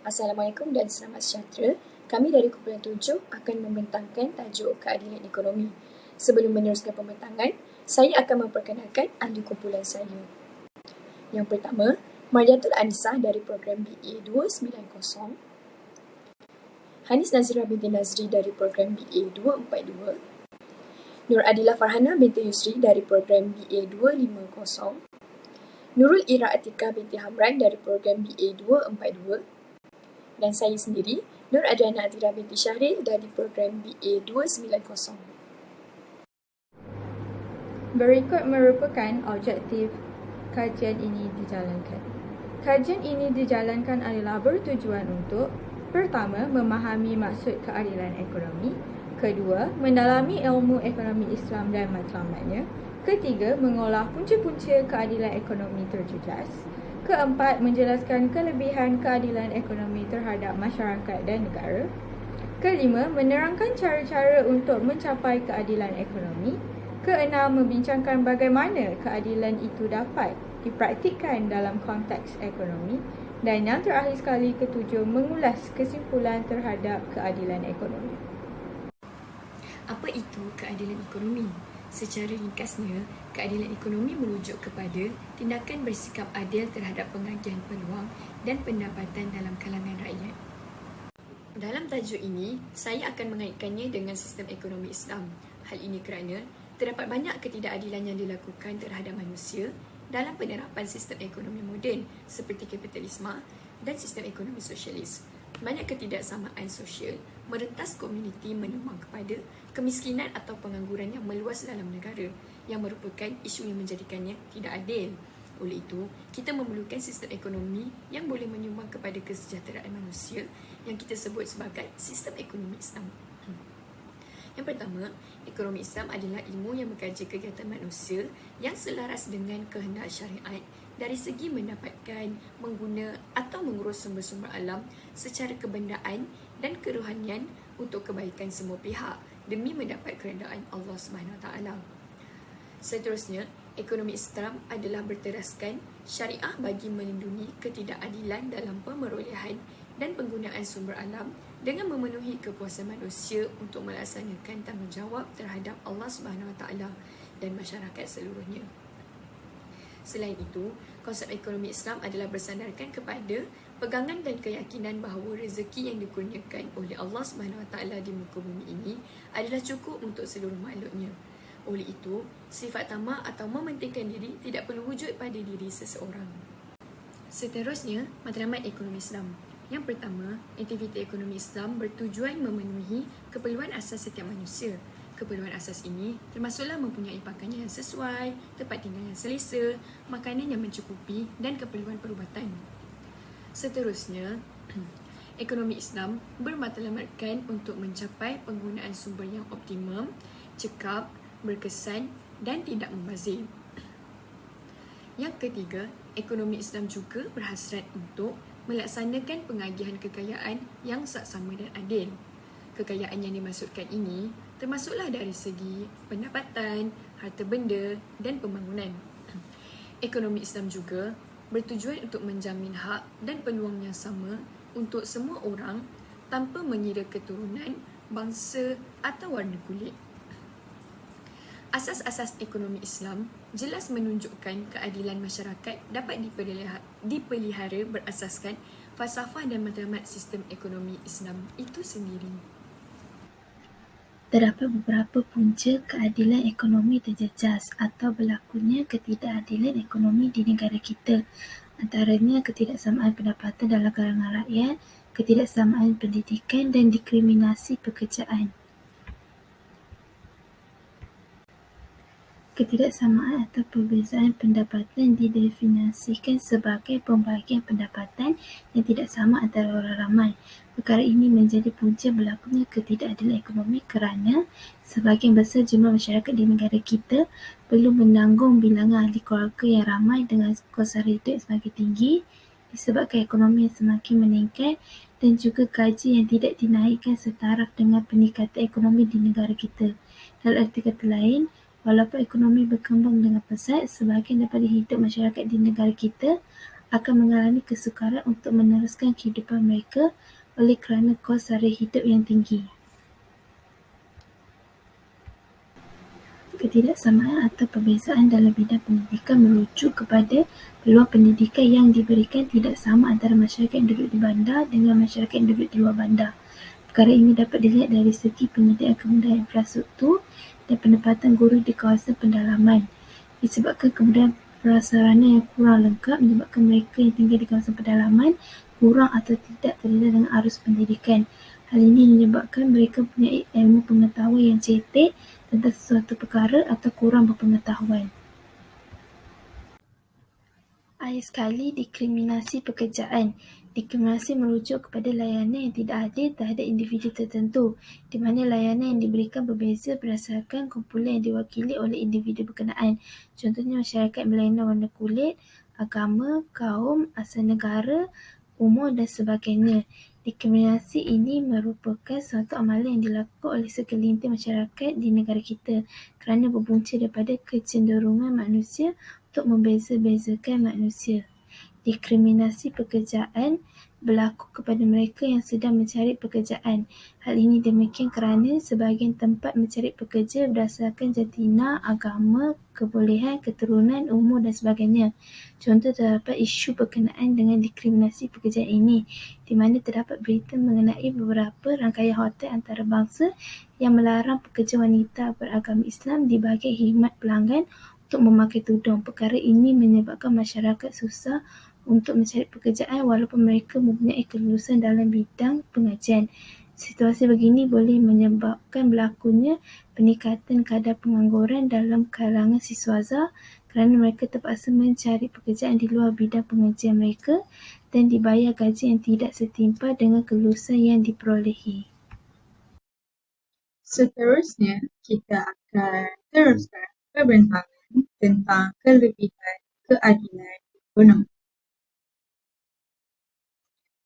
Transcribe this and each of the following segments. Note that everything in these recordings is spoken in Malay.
Assalamualaikum dan selamat sejahtera. Kami dari kumpulan 7 akan membentangkan tajuk keadilan ekonomi. Sebelum meneruskan pembentangan, saya akan memperkenalkan ahli kumpulan saya. Yang pertama, Mardiatul Anisah dari program BA 290, Hanis Nazira binti Nazri dari program BA 242, Nur Adila Farhana binti Yusri dari program BA 250, Nurul Ira Atika binti Hamran dari program BA 242, dan saya sendiri, Nur Adriana Atira binti Syahril dari program BA 290. Berikut merupakan objektif kajian ini dijalankan. Kajian ini dijalankan adalah bertujuan untuk: pertama, memahami maksud keadilan ekonomi; kedua, mendalami ilmu ekonomi Islam dan matlamatnya; ketiga, mengolah punca-punca keadilan ekonomi terjejas; keempat, menjelaskan kelebihan keadilan ekonomi terhadap masyarakat dan negara; kelima, menerangkan cara-cara untuk mencapai keadilan ekonomi; keenam, membincangkan bagaimana keadilan itu dapat dipraktikkan dalam konteks ekonomi; dan yang terakhir sekali, ketujuh, mengulas kesimpulan terhadap keadilan ekonomi. Apa itu keadilan ekonomi? Secara ringkasnya, keadilan ekonomi merujuk kepada tindakan bersikap adil terhadap pengagihan peluang dan pendapatan dalam kalangan rakyat. Dalam tajuk ini, saya akan mengaitkannya dengan sistem ekonomi Islam. Hal ini kerana terdapat banyak ketidakadilan yang dilakukan terhadap manusia dalam penerapan sistem ekonomi moden seperti kapitalisme dan sistem ekonomi sosialis. Banyak ketidaksamaan sosial merentas komuniti menyumbang kepada kemiskinan atau pengangguran yang meluas dalam negara, yang merupakan isu yang menjadikannya tidak adil. Oleh itu, kita memerlukan sistem ekonomi yang boleh menyumbang kepada kesejahteraan manusia yang kita sebut sebagai sistem ekonomi Islam. Yang pertama, ekonomi Islam adalah ilmu yang mengkaji kegiatan manusia yang selaras dengan kehendak syariat dari segi mendapatkan, mengguna atau mengurus sumber-sumber alam secara kebendaan dan kerohanian untuk kebaikan semua pihak demi mendapat keredaan Allah SWT. Seterusnya, ekonomi Islam adalah berteraskan syariah bagi melindungi ketidakadilan dalam pemerolehan dan penggunaan sumber alam dengan memenuhi kepuasan manusia untuk melaksanakan tanggungjawab terhadap Allah SWT dan masyarakat seluruhnya. Selain itu, konsep ekonomi Islam adalah bersandarkan kepada pegangan dan keyakinan bahawa rezeki yang dikurniakan oleh Allah SWT di muka bumi ini adalah cukup untuk seluruh makhluknya. Oleh itu, sifat tamak atau mementingkan diri tidak perlu wujud pada diri seseorang. Seterusnya, matlamat ekonomi Islam. Yang pertama, aktiviti ekonomi Islam bertujuan memenuhi keperluan asas setiap manusia. Keperluan asas ini termasuklah mempunyai pakaian yang sesuai, tempat tinggal yang selesa, makanan yang mencukupi dan keperluan perubatan. Seterusnya, ekonomi Islam bermatlamatkan untuk mencapai penggunaan sumber yang optimum, cekap, berkesan dan tidak membazir. Yang ketiga, ekonomi Islam juga berhasrat untuk melaksanakan pengagihan kekayaan yang saksama dan adil. Kekayaan yang dimaksudkan ini termasuklah dari segi pendapatan, harta benda dan pembangunan. Ekonomi Islam juga bertujuan untuk menjamin hak dan peluang yang sama untuk semua orang tanpa mengira keturunan, bangsa atau warna kulit. Asas-asas ekonomi Islam jelas menunjukkan keadilan masyarakat dapat dipelihara berasaskan falsafah dan matlamat sistem ekonomi Islam itu sendiri. Terdapat beberapa punca keadilan ekonomi terjejas atau berlakunya ketidakadilan ekonomi di negara kita. Antaranya ketidaksamaan pendapatan dalam kalangan rakyat, ketidaksamaan pendidikan dan diskriminasi pekerjaan. Ketidaksamaan atau perbezaan pendapatan didefinisikan sebagai pembahagian pendapatan yang tidak sama antara orang ramai. Perkara ini menjadi punca berlakunya ketidakadilan ekonomi kerana sebahagian besar jumlah masyarakat di negara kita perlu menanggung bilangan ahli keluarga yang ramai dengan kos sara hidup yang semakin tinggi disebabkan ekonomi yang semakin meningkat dan juga gaji yang tidak dinaikkan setaraf dengan peningkatan ekonomi di negara kita. Dalam arti kata lain, walaupun ekonomi berkembang dengan pesat, sebahagian daripada hidup masyarakat di negara kita akan mengalami kesukaran untuk meneruskan kehidupan mereka oleh kerana kos sara hidup yang tinggi. Ketidaksamaan atau perbezaan dalam bidang pendidikan merujuk kepada peluang pendidikan yang diberikan tidak sama antara masyarakat yang duduk di bandar dengan masyarakat yang duduk di luar bandar. Perkara ini dapat dilihat dari segi penyediaan kemudahan infrastruktur dan penempatan guru di kawasan pedalaman. Disebabkan kemudahan prasarana yang kurang lengkap menyebabkan mereka yang tinggal di kawasan pedalaman kurang atau tidak terlibat dengan arus pendidikan. Hal ini menyebabkan mereka mempunyai ilmu pengetahuan yang cetek tentang sesuatu perkara atau kurang berpengetahuan. Akhir sekali, diskriminasi pekerjaan. Diskriminasi merujuk kepada layanan yang tidak adil terhadap individu tertentu, di mana layanan yang diberikan berbeza berdasarkan kumpulan yang diwakili oleh individu berkenaan. Contohnya masyarakat berlainan warna kulit, agama, kaum, asal negara, umur dan sebagainya. Diskriminasi ini merupakan suatu amalan yang dilakukan oleh segelintir masyarakat di negara kita kerana berpunca daripada kecenderungan manusia untuk membeza-bezakan manusia. Diskriminasi pekerjaan berlaku kepada mereka yang sedang mencari pekerjaan. Hal ini demikian kerana sebahagian tempat mencari pekerja berdasarkan jantina, agama, kebolehan, keturunan, umur dan sebagainya. Contoh terdapat isu berkenaan dengan diskriminasi pekerjaan ini, di mana terdapat berita mengenai beberapa rangkaian hotel antarabangsa yang melarang pekerja wanita beragama Islam di bahagian khidmat pelanggan untuk memakai tudung. Perkara ini menyebabkan masyarakat susah untuk mencari pekerjaan walaupun mereka mempunyai kelulusan dalam bidang pengajian. Situasi begini boleh menyebabkan berlakunya peningkatan kadar pengangguran dalam kalangan siswaza kerana mereka terpaksa mencari pekerjaan di luar bidang pengajian mereka dan dibayar gaji yang tidak setimpal dengan kelulusan yang diperolehi. Seterusnya, kita akan teruskan perbincangan tentang kelebihan keadilan ekonomi.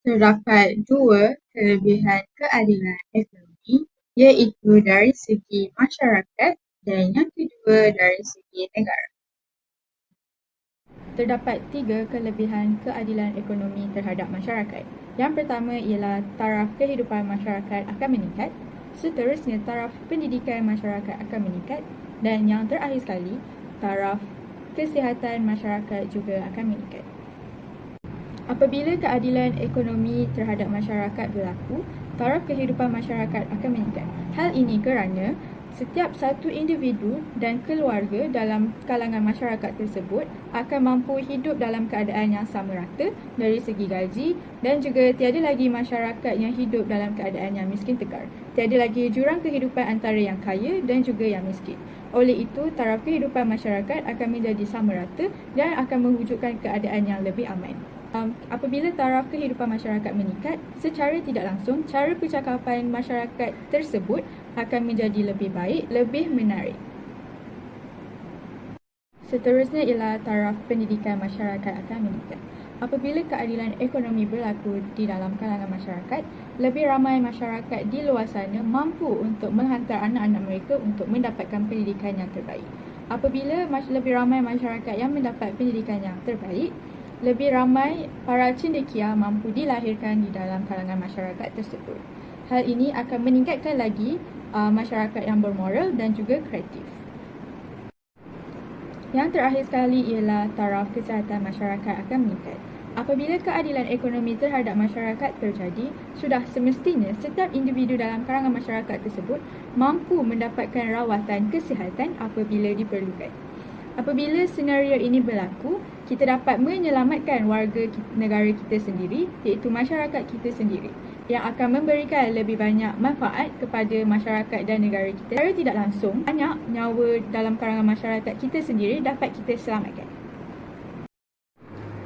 Terdapat dua kelebihan keadilan ekonomi, iaitu dari segi masyarakat dan yang kedua dari segi negara. Terdapat tiga kelebihan keadilan ekonomi terhadap masyarakat. Yang pertama ialah taraf kehidupan masyarakat akan meningkat, seterusnya taraf pendidikan masyarakat akan meningkat dan yang terakhir sekali, taraf kesihatan masyarakat juga akan meningkat. Apabila keadilan ekonomi terhadap masyarakat berlaku, taraf kehidupan masyarakat akan meningkat. Hal ini kerana setiap satu individu dan keluarga dalam kalangan masyarakat tersebut akan mampu hidup dalam keadaan yang sama rata dari segi gaji dan juga tiada lagi masyarakat yang hidup dalam keadaan yang miskin tekar. Tiada lagi jurang kehidupan antara yang kaya dan juga yang miskin. Oleh itu, taraf kehidupan masyarakat akan menjadi sama rata dan akan mewujudkan keadaan yang lebih aman. Apabila taraf kehidupan masyarakat meningkat, secara tidak langsung, cara percakapan masyarakat tersebut akan menjadi lebih baik, lebih menarik. Seterusnya ialah taraf pendidikan masyarakat akan meningkat. Apabila keadilan ekonomi berlaku di dalam kalangan masyarakat, lebih ramai masyarakat di luar sana mampu untuk menghantar anak-anak mereka untuk mendapatkan pendidikan yang terbaik. Apabila lebih ramai masyarakat yang mendapat pendidikan yang terbaik, lebih ramai para cendekia mampu dilahirkan di dalam kalangan masyarakat tersebut. Hal ini akan meningkatkan lagi masyarakat yang bermoral dan juga kreatif. Yang terakhir sekali ialah taraf kesihatan masyarakat akan meningkat. Apabila keadilan ekonomi terhadap masyarakat terjadi, sudah semestinya setiap individu dalam kalangan masyarakat tersebut mampu mendapatkan rawatan kesihatan apabila diperlukan. Apabila senario ini berlaku, kita dapat menyelamatkan warga negara kita sendiri, iaitu masyarakat kita sendiri, yang akan memberikan lebih banyak manfaat kepada masyarakat dan negara kita. Secara tidak langsung, banyak nyawa dalam kalangan masyarakat kita sendiri dapat kita selamatkan.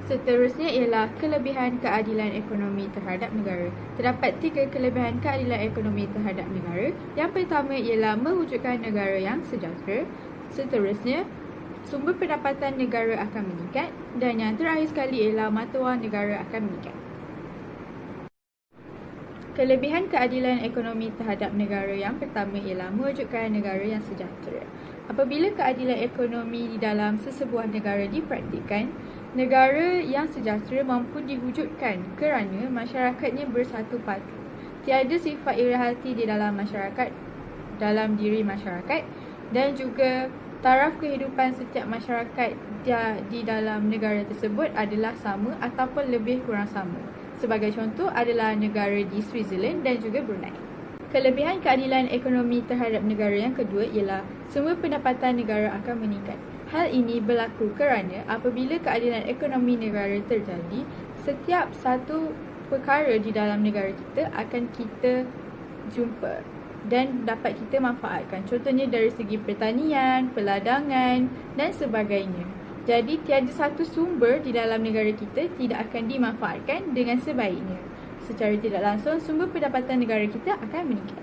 Seterusnya ialah kelebihan keadilan ekonomi terhadap negara. Terdapat tiga kelebihan keadilan ekonomi terhadap negara. Yang pertama ialah mewujudkan negara yang sejahtera. Seterusnya, sumber pendapatan negara akan meningkat dan yang terakhir sekali ialah mata wang negara akan meningkat. Kelebihan keadilan ekonomi terhadap negara yang pertama ialah mewujudkan negara yang sejahtera. Apabila keadilan ekonomi di dalam sesebuah negara dipraktikkan, Negara yang sejahtera mampu diwujudkan kerana masyarakatnya bersatu padu. Tiada sifat iri hati di dalam masyarakat, dalam diri masyarakat, dan juga taraf kehidupan setiap masyarakat di dalam negara tersebut adalah sama ataupun lebih kurang sama. Sebagai contoh adalah negara di Switzerland dan juga Brunei. Kelebihan keadilan ekonomi terhadap negara yang kedua ialah semua pendapatan negara akan meningkat. Hal ini berlaku kerana apabila keadilan ekonomi negara terjadi, setiap satu perkara di dalam negara kita akan kita jumpa dan dapat kita manfaatkan. Contohnya dari segi pertanian, peladangan dan sebagainya. Jadi tiada satu sumber di dalam negara kita tidak akan dimanfaatkan dengan sebaiknya. Secara tidak langsung, sumber pendapatan negara kita akan meningkat.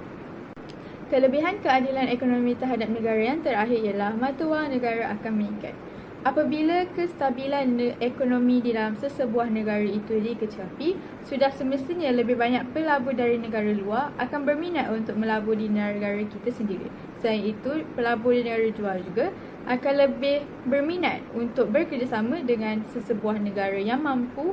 Kelebihan keadilan ekonomi terhadap negara yang terakhir ialah mata wang negara akan meningkat. Apabila kestabilan ekonomi di dalam sesebuah negara itu dikecapi, sudah semestinya lebih banyak pelabur dari negara luar akan berminat untuk melabur di negara kita sendiri. Selain itu, pelabur di negara luar juga akan lebih berminat untuk bekerjasama dengan sesebuah negara yang mampu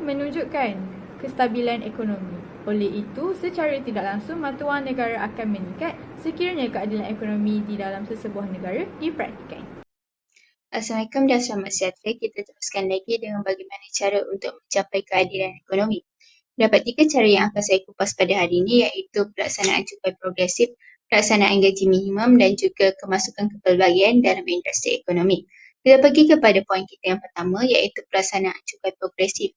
menunjukkan kestabilan ekonomi. Oleh itu, secara tidak langsung mata wang negara akan meningkat sekiranya keadilan ekonomi di dalam sesebuah negara dipraktikkan. Assalamualaikum dan selamat sejahtera. Kita teruskan lagi dengan bagaimana cara untuk mencapai keadilan ekonomi. Terdapat 3 cara yang akan saya kupas pada hari ini, iaitu pelaksanaan cukai progresif, pelaksanaan gaji minimum dan juga kemasukan kepelbagaian dalam industri ekonomi. Kita pergi kepada poin kita yang pertama, iaitu pelaksanaan cukai progresif.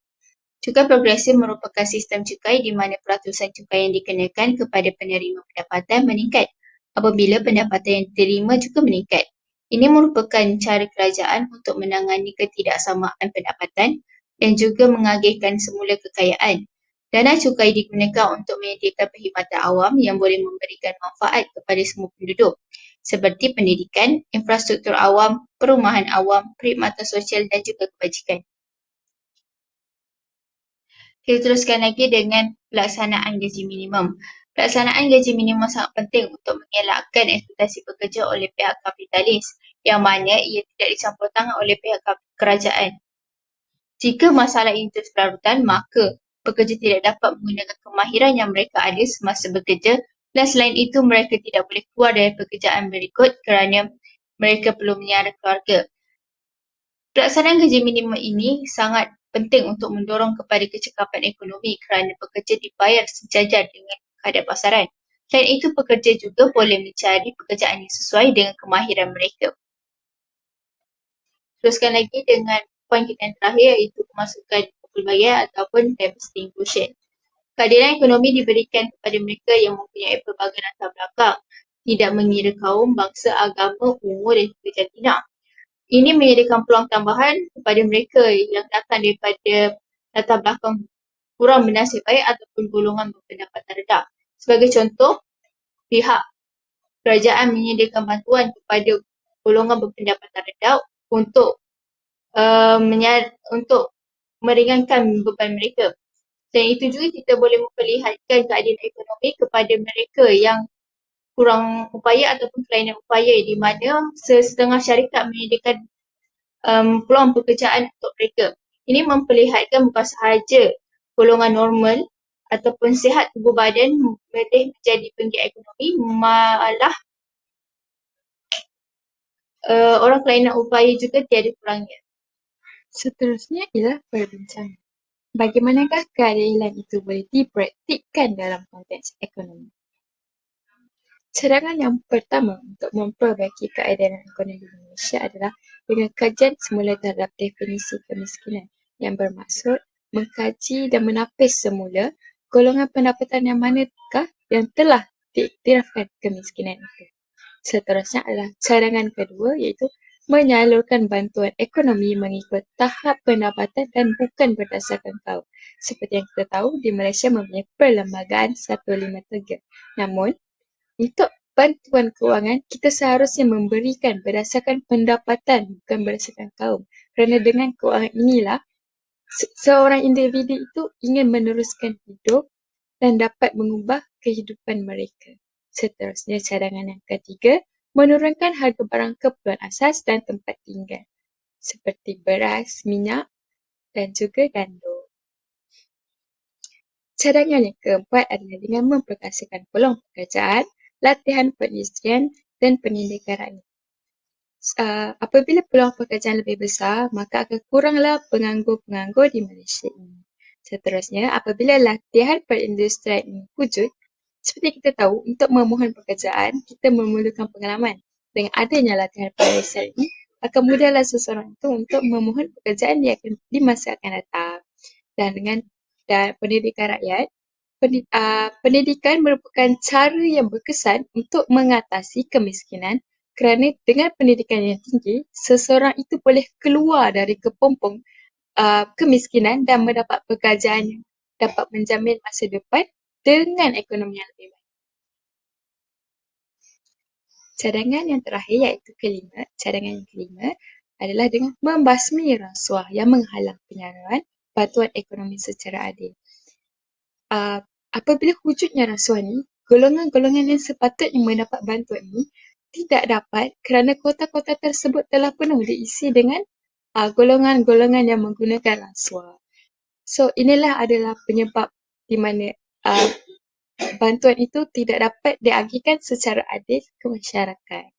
Cukai progresif merupakan sistem cukai di mana peratusan cukai yang dikenakan kepada penerima pendapatan meningkat apabila pendapatan yang diterima juga meningkat. Ini merupakan cara kerajaan untuk menangani ketidaksamaan pendapatan dan juga mengagihkan semula kekayaan. Dana cukai digunakan untuk menyediakan perkhidmatan awam yang boleh memberikan manfaat kepada semua penduduk, seperti pendidikan, infrastruktur awam, perumahan awam, perkhidmatan sosial dan juga kebajikan. Kita teruskan lagi dengan pelaksanaan gaji minimum. Pelaksanaan gaji minimum sangat penting untuk mengelakkan eksploitasi pekerja oleh pihak kapitalis, yang mana ia tidak dicampur tangan oleh pihak kerajaan. Jika masalah ini terus berlarutan, maka pekerja tidak dapat menggunakan kemahiran yang mereka ada semasa bekerja, dan selain itu mereka tidak boleh keluar dari pekerjaan berikut kerana mereka perlu menyara keluarga. Pelaksanaan gaji minimum ini sangat penting untuk mendorong kepada kecekapan ekonomi kerana pekerja dibayar sejajar dengan kadar pasaran. Selain itu, pekerja juga boleh mencari pekerjaan yang sesuai dengan kemahiran mereka. Teruskan lagi dengan poin kita yang terakhir, iaitu kemasukan kepelbagaian ataupun diversity inclusion. Keadilan ekonomi diberikan kepada mereka yang mempunyai pelbagai latar belakang, tidak mengira kaum, bangsa, agama, umur dan juga jantina. Ini menyediakan peluang tambahan kepada mereka yang datang daripada latar belakang kurang bernasib baik ataupun golongan berpendapatan rendah. Sebagai contoh, pihak kerajaan menyediakan bantuan kepada golongan berpendapatan rendah untuk meringankan beban mereka. Dan itu juga kita boleh memperlihatkan keadilan ekonomi kepada mereka yang kurang upaya ataupun kelainan upaya, di mana setengah syarikat menyediakan peluang pekerjaan untuk mereka. Ini memperlihatkan bukan sahaja golongan normal ataupun sihat tubuh badan boleh menjadi penggiat ekonomi, malah orang kelainan upaya juga tiada kurangnya. Seterusnya ialah perbincangan. Bagaimanakah keadilan itu boleh dipraktikkan dalam konteks ekonomi? Cadangan yang pertama untuk memperbaiki keadilan ekonomi di Malaysia adalah dengan kajian semula terhadap definisi kemiskinan, yang bermaksud mengkaji dan menapis semula golongan pendapatan yang manakah yang telah diiktirafkan kemiskinan itu. Seterusnya adalah cadangan kedua, iaitu menyalurkan bantuan ekonomi mengikut tahap pendapatan dan bukan berdasarkan kaum. Seperti yang kita tahu, di Malaysia mempunyai Perlembagaan 153. Namun, untuk bantuan kewangan, kita seharusnya memberikan berdasarkan pendapatan, bukan berdasarkan kaum. Kerana dengan kewangan inilah, seorang individu itu ingin meneruskan hidup dan dapat mengubah kehidupan mereka. Seterusnya, cadangan yang ketiga, menurunkan harga barang keperluan asas dan tempat tinggal. seperti beras, minyak dan juga gandum. Cadangan yang keempat adalah dengan memperkasakan peluang pekerjaan, latihan perindustrian dan pendidikan rakyat. Apabila peluang pekerjaan lebih besar, maka akan kuranglah penganggur-penganggur di Malaysia ini. Seterusnya, apabila latihan perindustrian ini wujud, seperti kita tahu, untuk memohon pekerjaan, kita memerlukan pengalaman. Dengan adanya latihan perindustrian ini, akan mudahlah seseorang itu untuk memohon pekerjaan di masa akan datang. Dan pendidikan rakyat, pendidikan merupakan cara yang berkesan untuk mengatasi kemiskinan kerana dengan pendidikan yang tinggi, seseorang itu boleh keluar dari kepompong kemiskinan dan mendapat pekerjaan yang dapat menjamin masa depan dengan ekonomi yang lebih baik. Cadangan yang terakhir iaitu cadangan yang kelima adalah dengan membasmi rasuah yang menghalang penyaluran bantuan ekonomi secara adil. Apabila wujudnya rasuah ni, golongan-golongan yang sepatutnya mendapat bantuan ini tidak dapat kerana kota-kota tersebut telah penuh diisi dengan golongan-golongan yang menggunakan rasuah. So, inilah adalah penyebab di mana bantuan itu tidak dapat diagihkan secara adil ke masyarakat.